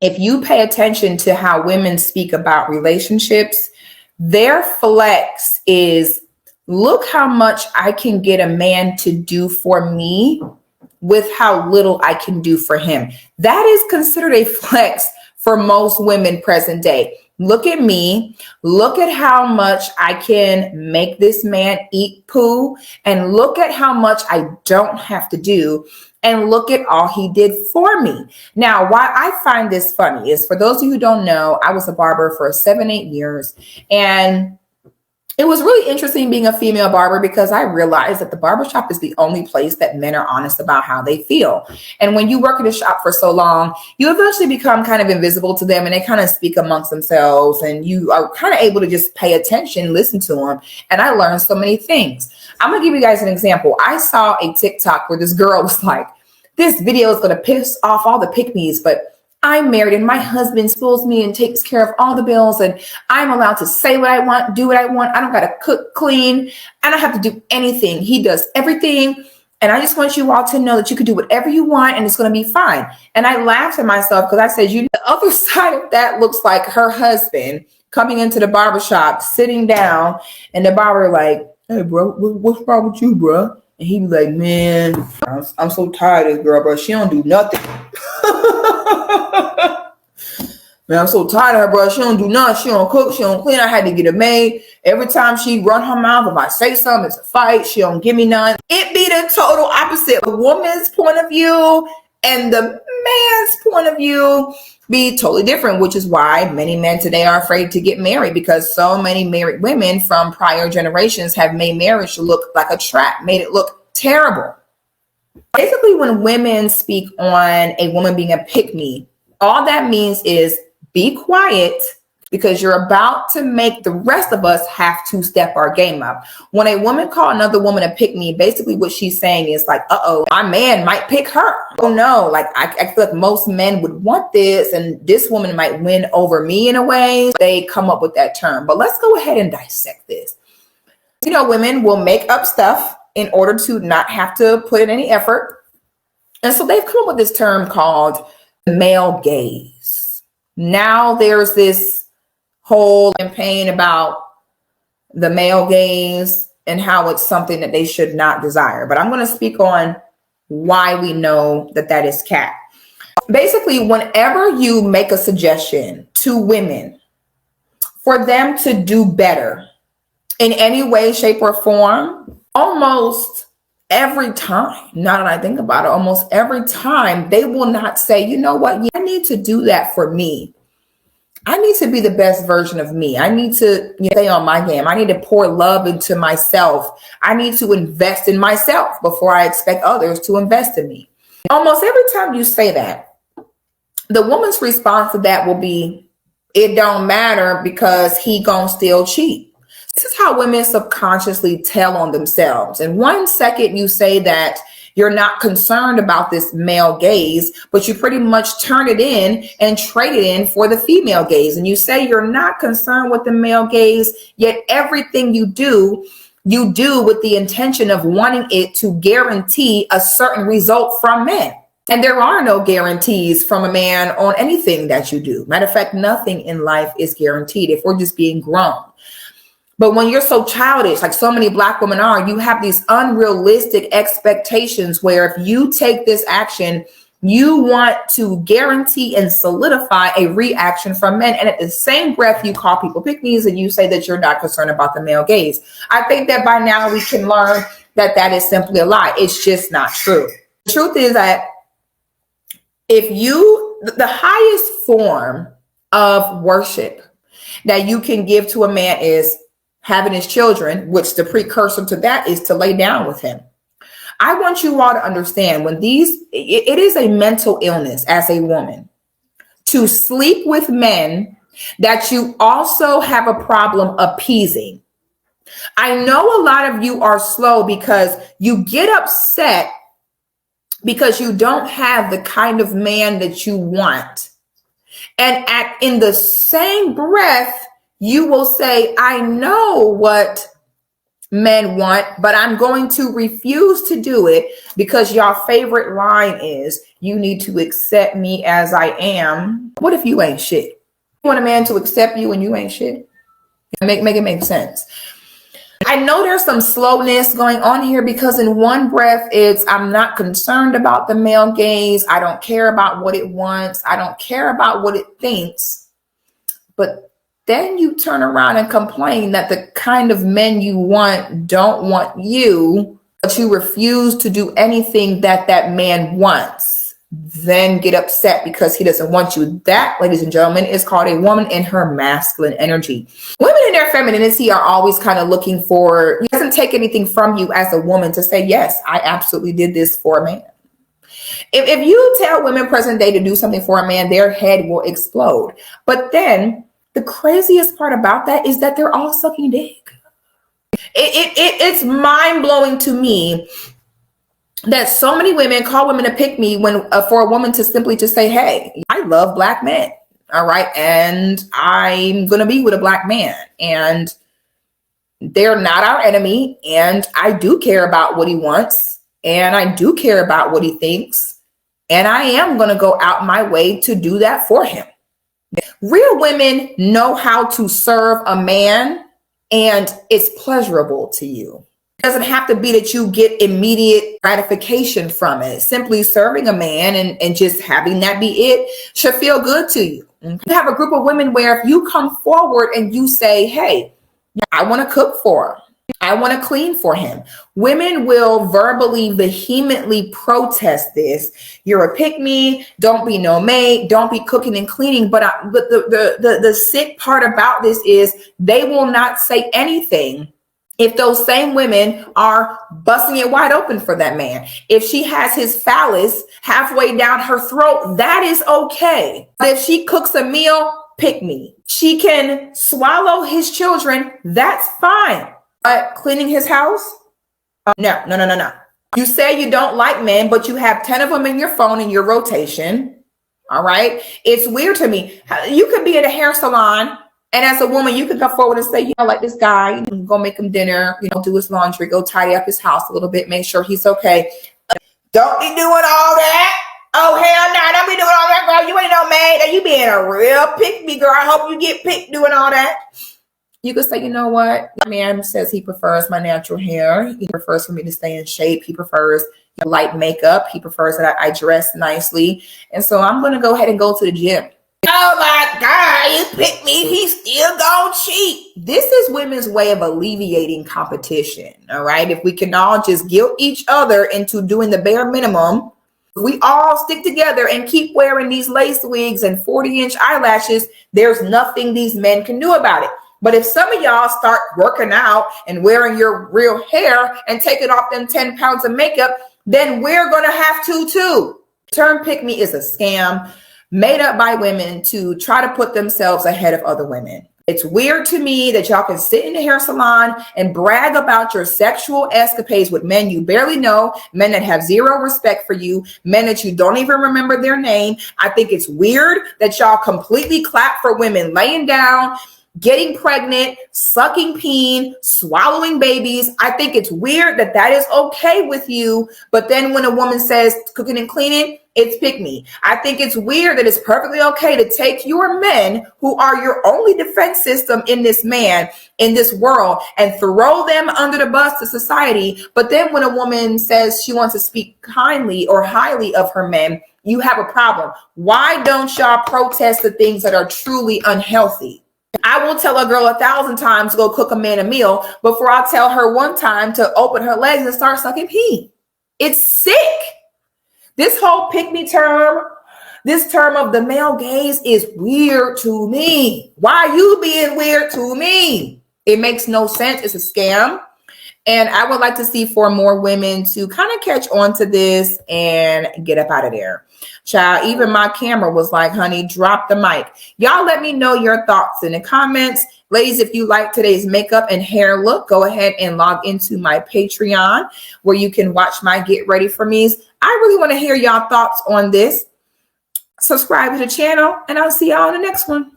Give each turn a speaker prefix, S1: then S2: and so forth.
S1: If you pay attention to how women speak about relationships, their flex is, look how much I can get a man to do for me with how little I can do for him. That is considered a flex for most women present day. Look at me. Look at how much I can make this man eat poo, and look at how much I don't have to do. And look at all he did for me. Now, why I find this funny is, for those of you who don't know, I was a barber for 7-8 years. And it was really interesting being a female barber, because I realized that the barbershop is the only place that men are honest about how they feel. And when you work in a shop for so long, you eventually become kind of invisible to them, and they kind of speak amongst themselves, and you are kind of able to just pay attention, listen to them. And I learned so many things. I'm going to give you guys an example. I saw a TikTok where this girl was like, this video is going to piss off all the pick-me's, but I'm married and my husband schools me and takes care of all the bills, and I'm allowed to say what I want, do what I want. I don't got to cook, clean. I don't have to do anything. He does everything. And I just want you all to know that you can do whatever you want and it's going to be fine. And I laughed at myself, because I said, the other side of that looks like her husband coming into the barbershop, sitting down, and the barber like, hey, bro, what's wrong with you, bro? And he be like, man, I'm so tired of this girl, bro. She don't do nothing. Man, I'm so tired of her, bro. She don't do nothing. She don't cook. She don't clean. I had to get a maid. Every time she run her mouth, if I say something, it's a fight. She don't give me none. It be the total opposite. The woman's point of view and the man's point of view be totally different, which is why many men today are afraid to get married, because so many married women from prior generations have made marriage look like a trap, made it look terrible. Basically, when women speak on a woman being a pick-me, all that means is be quiet, because you're about to make the rest of us have to step our game up. When a woman call another woman a pick-me, basically what she's saying is like, uh-oh, my man might pick her. Oh no, like I feel like most men would want this, and this woman might win over me in a way. They come up with that term. But let's go ahead and dissect this. You know, women will make up stuff in order to not have to put in any effort. And so they've come up with this term called male gaze. Now there's this whole campaign about the male gaze and how it's something that they should not desire. But I'm going to speak on why we know that that is cap. Basically, whenever you make a suggestion to women for them to do better in any way, shape, or form, almost every time, now that I think about it, almost every time they will not say, you know what, I need to do that for me. I need to be the best version of me. I need to stay on my game. I need to pour love into myself. I need to invest in myself before I expect others to invest in me. Almost every time you say that, the woman's response to that will be, it don't matter because he gonna still cheat. This is how women subconsciously tell on themselves. In 1 second, you say that you're not concerned about this male gaze, but you pretty much turn it in and trade it in for the female gaze. And you say you're not concerned with the male gaze, yet everything you do with the intention of wanting it to guarantee a certain result from men. And there are no guarantees from a man on anything that you do. Matter of fact, nothing in life is guaranteed if we're just being grown. But when you're so childish, like so many Black women are, you have these unrealistic expectations where if you take this action, you want to guarantee and solidify a reaction from men. And at the same breath, you call people pick-me's and you say that you're not concerned about the male gaze. I think that by now we can learn that that is simply a lie. It's just not true. The truth is that the highest form of worship that you can give to a man is having his children, which the precursor to that is to lay down with him. I want you all to understand it is a mental illness as a woman to sleep with men that you also have a problem appeasing. I know a lot of you are slow because you get upset because you don't have the kind of man that you want. And in the same breath, you will say, I know what men want, but I'm going to refuse to do it because your favorite line is, you need to accept me as I am. What if you ain't shit? You want a man to accept you when you ain't shit? Make it make sense. I know there's some slowness going on here because in one breath it's, I'm not concerned about the male gaze. I don't care about what it wants. I don't care about what it thinks. But then you turn around and complain that the kind of men you want don't want you, but you refuse to do anything that that man wants. Then get upset because he doesn't want you. That, ladies and gentlemen, is called a woman in her masculine energy. Women in their femininity are always kind of looking for, it doesn't take anything from you as a woman to say, yes, I absolutely did this for a man. If you tell women present day to do something for a man, their head will explode. But then the craziest part about that is that they're all sucking dick. It's mind-blowing to me that so many women call women to pick me when for a woman to simply just say, hey, I love black men. All right. And I'm going to be with a black man, and they're not our enemy. And I do care about what he wants. And I do care about what he thinks. And I am going to go out my way to do that for him. Real women know how to serve a man, and it's pleasurable to you. It doesn't have to be that you get immediate gratification from it. Simply serving a man and just having that be it should feel good to you. You have a group of women where if you come forward and you say, hey, I want to cook for him, I want to clean for him, women will verbally, vehemently protest this. You're a pick-me, don't be no maid, don't be cooking and cleaning. But the sick part about this is they will not say anything if those same women are busting it wide open for that man. If she has his phallus halfway down her throat, that is okay. But if she cooks a meal, pick me. She can swallow his children, that's fine. But cleaning his house? No. You say you don't like men, but you have 10 of them in your phone in your rotation. All right. It's weird to me. You could be at a hair salon, and as a woman, you can come forward and say, you know, like this guy, you can go make him dinner, you know, do his laundry, go tidy up his house a little bit, make sure he's okay. Don't be doing all that. Oh, hell no, don't be doing all that, girl. You ain't no maid. And you being a real pick-me girl. I hope you get picked doing all that. You could say, you know what? My man says he prefers my natural hair. He prefers for me to stay in shape. He prefers light makeup. He prefers that I dress nicely. And so I'm going to go ahead and go to the gym. Oh my God, you picked me. He's still gonna cheat. This is women's way of alleviating competition. All right. If we can all just guilt each other into doing the bare minimum, we all stick together and keep wearing these lace wigs and 40-inch eyelashes, there's nothing these men can do about it. But if some of y'all start working out and wearing your real hair and taking off them 10 pounds of makeup, then we're going to have to too. The term pick me is a scam made up by women to try to put themselves ahead of other women. It's weird to me that y'all can sit in the hair salon and brag about your sexual escapades with men you barely know, men that have zero respect for you, men that you don't even remember their name. I think it's weird that y'all completely clap for women laying down, getting pregnant, sucking peen, swallowing babies. I think it's weird that that is okay with you. But then when a woman says cooking and cleaning, it's pick me. I think it's weird that it's perfectly okay to take your men who are your only defense system in this man, in this world, and throw them under the bus to society. But then when a woman says she wants to speak kindly or highly of her men, you have a problem. Why don't y'all protest the things that are truly unhealthy? I will tell a girl 1,000 times to go cook a man a meal before I tell her one time to open her legs and start sucking pee. It's sick. This whole pick-me term, this term of the male gaze is weird to me. Why are you being weird to me? It makes no sense. It's a scam. And I would like to see for more women to kind of catch on to this and get up out of there. Child, even my camera was like, honey, drop the mic. Y'all let me know your thoughts in the comments. Ladies, if you like today's makeup and hair look, go ahead and log into my Patreon where you can watch my Get Ready For Me's. I really want to hear y'all thoughts on this. Subscribe to the channel, and I'll see y'all on the next one.